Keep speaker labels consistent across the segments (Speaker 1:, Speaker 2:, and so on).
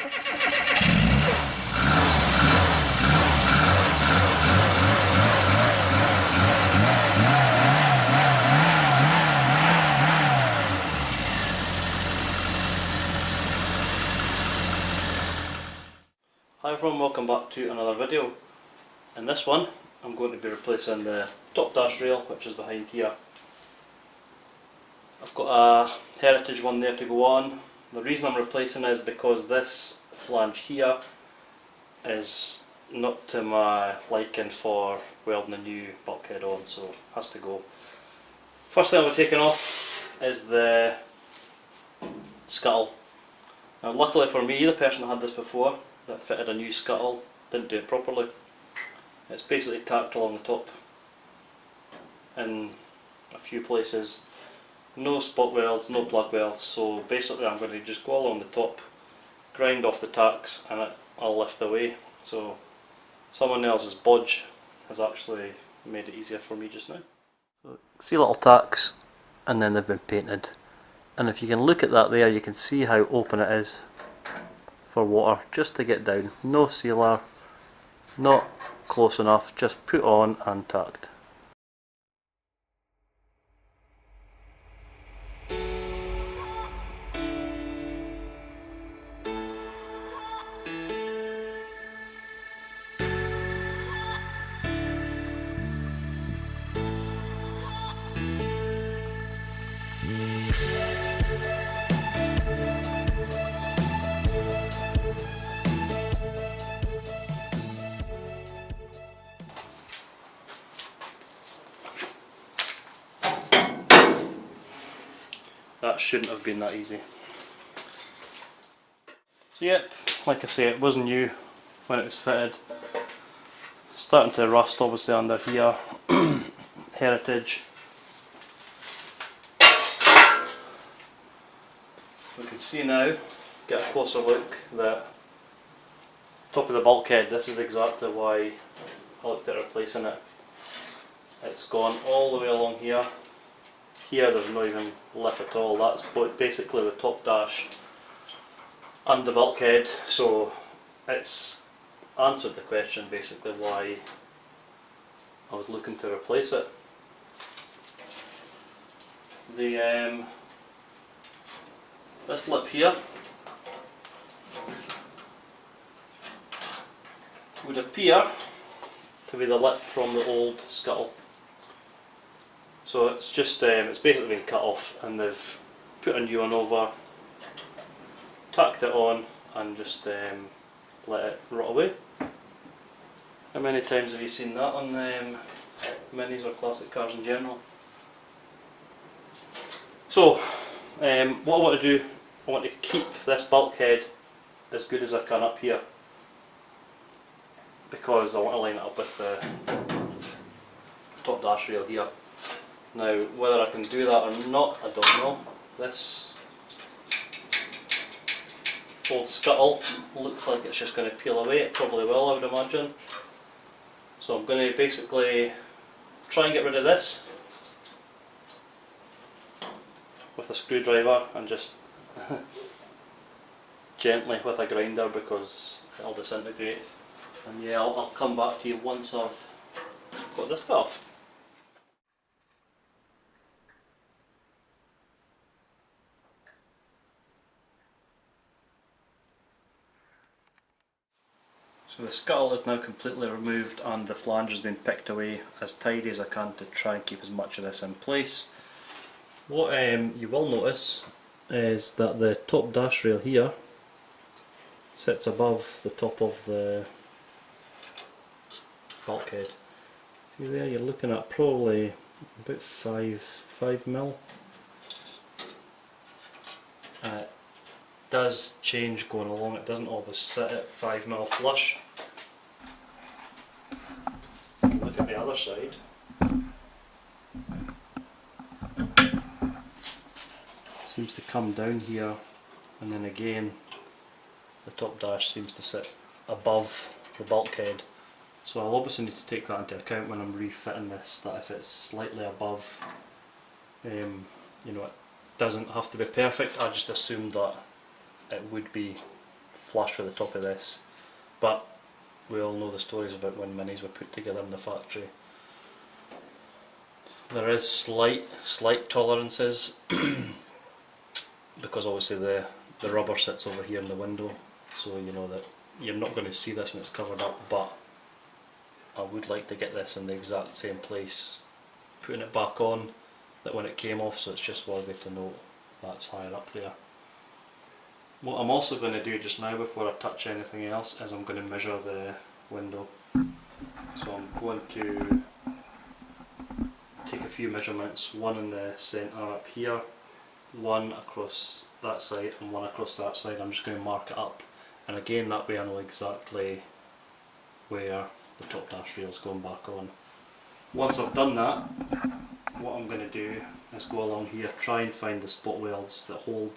Speaker 1: Hi everyone, welcome back to another video. In this one I'm going to be replacing the top dash rail, which is behind here. I've got a Heritage one there to go on. The reason I'm replacing it is because this flange here is not to my liking for welding a new bulkhead on, so it has to go. First thing I'll be taking off is the scuttle. Now luckily for me, the person that had this before, that fitted a new scuttle, didn't do it properly. It's basically tacked along the top in a few places. No spot welds, no plug welds, so basically I'm going to just go along the top, grind off the tacks, and I'll lift away. So someone else's bodge has actually made it easier for me just now. So, see little tacks, and then they've been painted. And if you can look at that there, you can see how open it is for water just to get down. No sealer, not close enough, just put on and tacked. That shouldn't have been that easy. So yep, like I say, it was new when it was fitted. Starting to rust obviously under here. Heritage. We can see now, get a closer look, that top of the bulkhead, this is exactly why I looked at replacing it. It's gone all the way along here. Here there's not even lip at all. That's basically the top dash and the bulkhead, so it's answered the question basically why I was looking to replace it. The this lip here would appear to be the lip from the old scuttle. So it's just it's basically been cut off, and they've put a new one over, tacked it on, and just let it rot away. How many times have you seen that on minis or classic cars in general? So what I want to do, I want to keep this bulkhead as good as I can up here, because I want to line it up with the top dash rail here. Now, whether I can do that or not, I don't know. This old scuttle looks like it's just going to peel away. It probably will, I would imagine. So I'm going to basically try and get rid of this with a screwdriver, and just gently with a grinder, because it'll disintegrate. And yeah, I'll come back to you once I've got this bit off. So the scuttle is now completely removed, and the flange has been picked away as tidy as I can to try and keep as much of this in place. What you will notice is that the top dash rail here sits above the top of the bulkhead. See there, you're looking at probably about 5 mil. It does change going along, it doesn't always sit at 5 mil flush. Look at the other side. Seems to come down here, and then again the top dash seems to sit above the bulkhead. So I'll obviously need to take that into account when I'm refitting this, that if it's slightly above, you know, it doesn't have to be perfect. I just assumed that it would be flush with the top of this, but we all know the stories about when minis were put together in the factory. There is slight tolerances because obviously the rubber sits over here in the window, so you know that you're not going to see this and it's covered up, but I would like to get this in the exact same place, putting it back on, that when it came off, so it's just worthy to note that's higher up there. What I'm also going to do just now before I touch anything else is I'm going to measure the window. So I'm going to take a few measurements, one in the centre up here, one across that side and one across that side. I'm just going to mark it up, and again that way I know exactly where the top dash rail is going back on. Once I've done that, what I'm going to do is go along here, try and find the spot welds that hold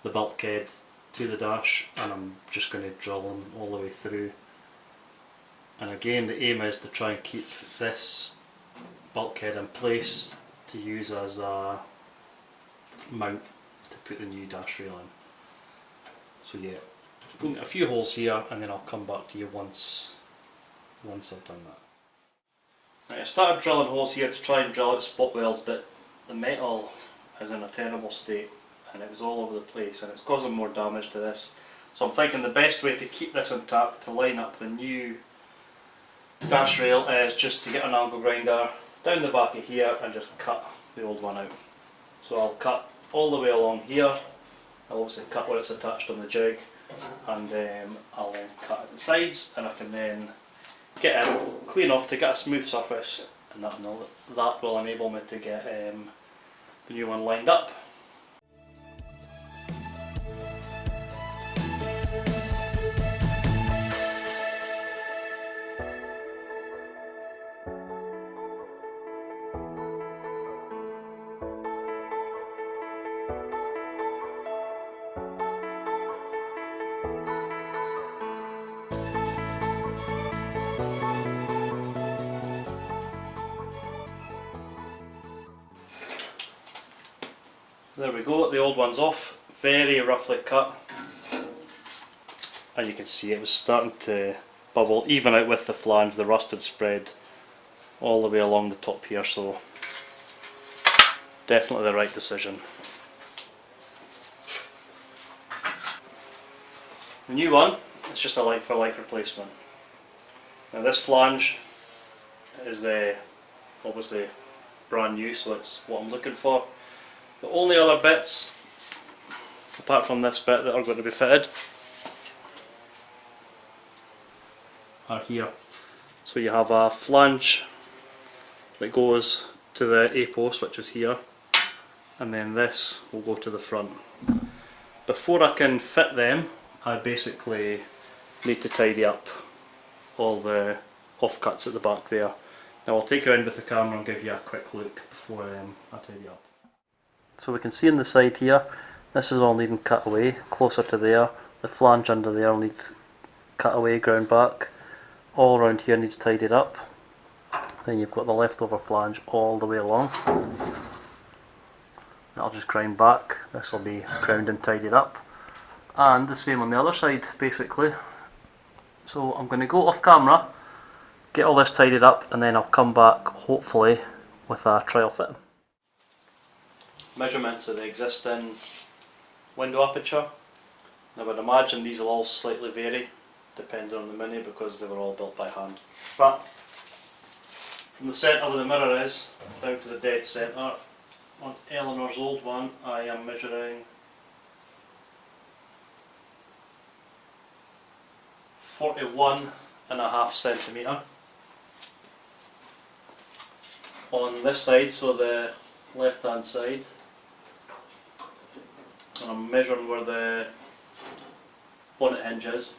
Speaker 1: the bulkhead to the dash, and I'm just going to drill them all the way through. And again the aim is to try and keep this bulkhead in place to use as a mount to put the new dash rail in. So yeah, going a few holes here and then I'll come back to you once I've done that. Right, I started drilling holes here to try and drill out spot welds, but the metal is in a terrible state and it was all over the place and it's causing more damage to this. So I'm thinking the best way to keep this intact, to line up the new dash rail, is just to get an angle grinder down the back of here and just cut the old one out. So I'll cut all the way along here, I'll obviously cut where it's attached on the jig, and I'll then cut at the sides, and I can then get in, clean off to get a smooth surface, and that will enable me to get the new one lined up. There we go, the old one's off, very roughly cut, and you can see it was starting to bubble, even out with the flange. The rust had spread all the way along the top here, so definitely the right decision. The new one, it's just a like for like replacement. Now this flange is obviously brand new, so it's what I'm looking for. The only other bits, apart from this bit, that are going to be fitted are here. So you have a flange that goes to the A-post, which is here, and then this will go to the front. Before I can fit them, I basically need to tidy up all the offcuts at the back there. Now I'll take you in with the camera and give you a quick look before I tidy up. So we can see on the side here, this is all needing cut away, closer to there. The flange under there will need cut away, ground back. All around here needs tidied up. Then you've got the leftover flange all the way along. That'll just grind back, this will be ground and tidied up. And the same on the other side basically. So I'm going to go off camera, get all this tidied up, and then I'll come back hopefully with a trial fitting. Measurements of the existing window aperture. Now I would imagine these will all slightly vary depending on the Mini because they were all built by hand. But from the centre where the mirror is down to the dead centre, on Eleanor's old one I am measuring 41.5 centimetre. On this side, so the left hand side, and I'm measuring where the bonnet hinge is.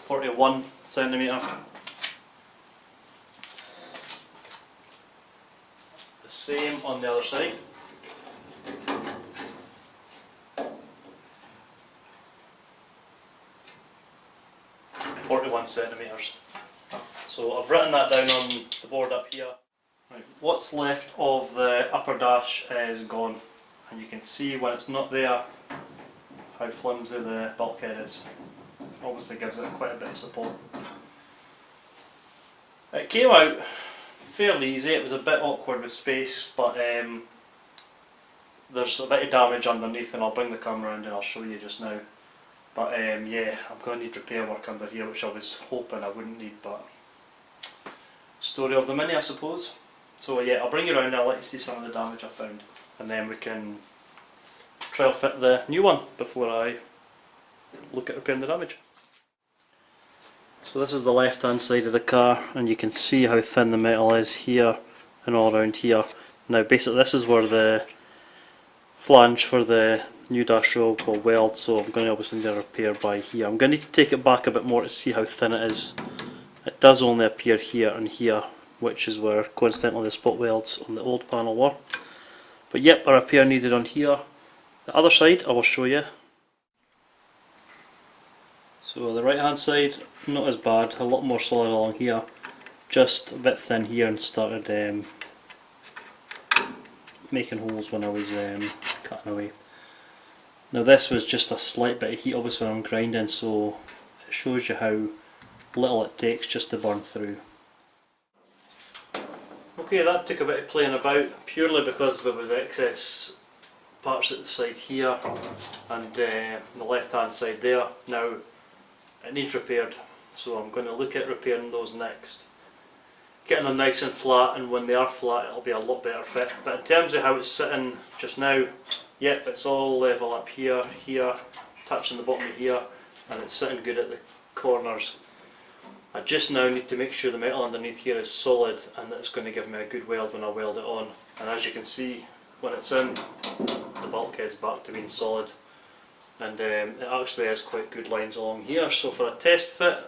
Speaker 1: .41 centimetre. The same on the other side. .41 centimetres. So I've written that down on the board up here. Right, what's left of the upper dash is gone, and you can see when it's not there how flimsy the bulkhead is. Obviously gives it quite a bit of support. It came out fairly easy. It was a bit awkward with space, but there's a bit of damage underneath, and I'll bring the camera around and I'll show you just now. But yeah, I'm going to need repair work under here, which I was hoping I wouldn't need, but story of the mini, I suppose. So yeah, I'll bring you around and I'll let you see some of the damage I found, and then we can trial fit the new one before I look at repairing the damage. So this is the left hand side of the car, and you can see how thin the metal is here and all around here. Now basically this is where the flange for the new dash rail will weld, so I'm going to obviously need a repair by here. I'm going to need to take it back a bit more to see how thin it is. It does only appear here and here, which is where coincidentally the spot welds on the old panel were. But yep, a repair needed on here. The other side I will show you. So the right hand side, not as bad, a lot more solid along here, just a bit thin here, and started making holes when I was cutting away. Now this was just a slight bit of heat obviously when I'm grinding, so it shows you how little it takes just to burn through. Okay, that took a bit of playing about, purely because there was excess parts at the side here and the left hand side there. Now it needs repaired, so I'm going to look at repairing those next. Getting them nice and flat, and when they are flat it'll be a lot better fit. But in terms of how it's sitting just now, yep, it's all level up here, here, touching the bottom of here, and it's sitting good at the corners. I just now need to make sure the metal underneath here is solid, and that it's going to give me a good weld when I weld it on. And as you can see, when it's in, the bulkhead's back to being solid, and it actually has quite good lines along here, so for a test fit,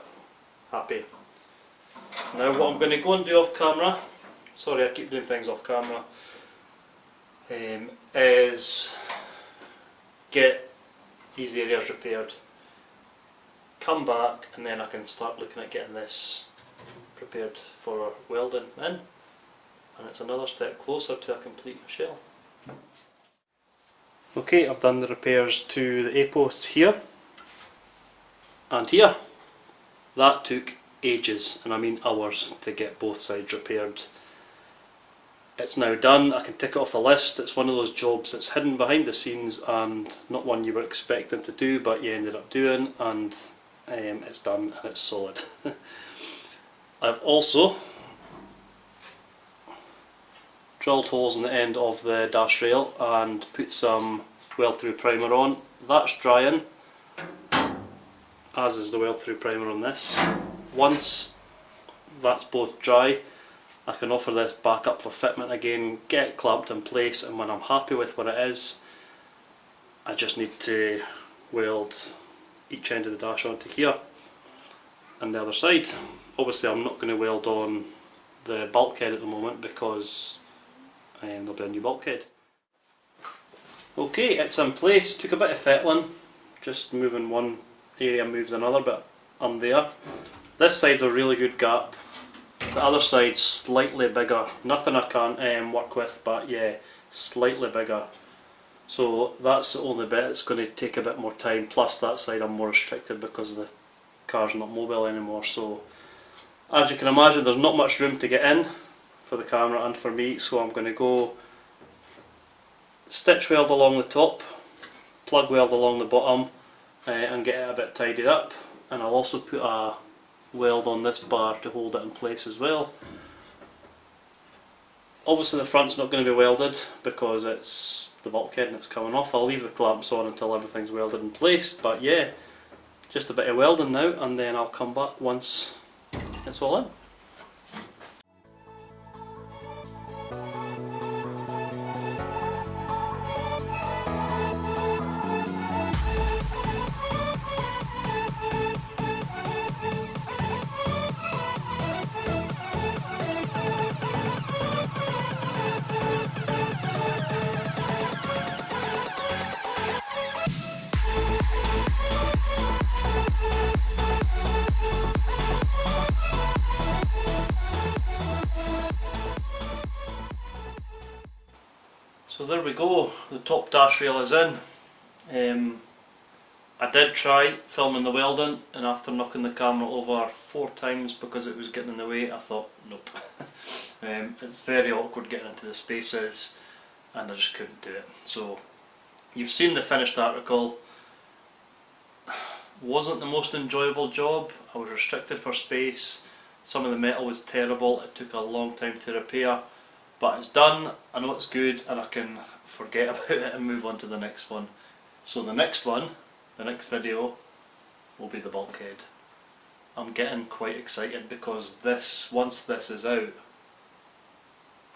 Speaker 1: happy. Now what I'm going to go and do off camera, sorry I keep doing things off camera, is get these areas repaired, come back, and then I can start looking at getting this prepared for welding in, and it's another step closer to a complete shell. Okay, I've done the repairs to the A-posts here and here. That took ages, and I mean hours, to get both sides repaired. It's now done, I can tick it off the list. It's one of those jobs that's hidden behind the scenes and not one you were expecting to do, but you ended up doing, and it's done and it's solid. I've also drilled holes in the end of the dash rail and put some weld through primer on. That's drying, as is the weld through primer on this. Once that's both dry, I can offer this back up for fitment again, get it clamped in place, and when I'm happy with what it is, I just need to weld each end of the dash onto here and the other side. Obviously I'm not going to weld on the bulkhead at the moment because there'll be a new bulkhead. Okay, it's in place. Took a bit of fettling, just moving one area moves another, but I'm there. This side's a really good gap. The other side's slightly bigger. Nothing I can't work with, but yeah, slightly bigger. So that's the only bit that's going to take a bit more time. Plus that side I'm more restricted because the car's not mobile anymore. So as you can imagine, there's not much room to get in for the camera and for me, so I'm going to go stitch weld along the top, plug weld along the bottom, and get it a bit tidied up. And I'll also put a weld on this bar to hold it in place as well. Obviously the front's not going to be welded because it's the bulkhead and it's coming off. I'll leave the clamps on until everything's welded in place, but yeah, just a bit of welding now, and then I'll come back once it's all in. So there we go, the top dash rail is in. I did try filming the welding, and after knocking the camera over 4 times because it was getting in the way, I thought nope. It's very awkward getting into the spaces and I just couldn't do it. So you've seen the finished article. Wasn't the most enjoyable job. I was restricted for space. Some of the metal was terrible. It took a long time to repair, but it's done. I know it's good and I can forget about it and move on to the next one. So the next one, the next video, will be the bulkhead. I'm getting quite excited because this, once this is out,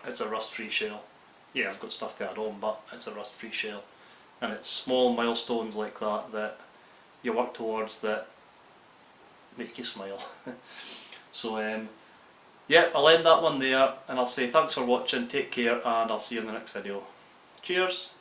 Speaker 1: it's a rust free shell. Yeah, I've got stuff to add on, but it's a rust free shell. And it's small milestones like that that you work towards that make you smile. So yeah, I'll end that one there and I'll say thanks for watching, take care, and I'll see you in the next video. Cheers!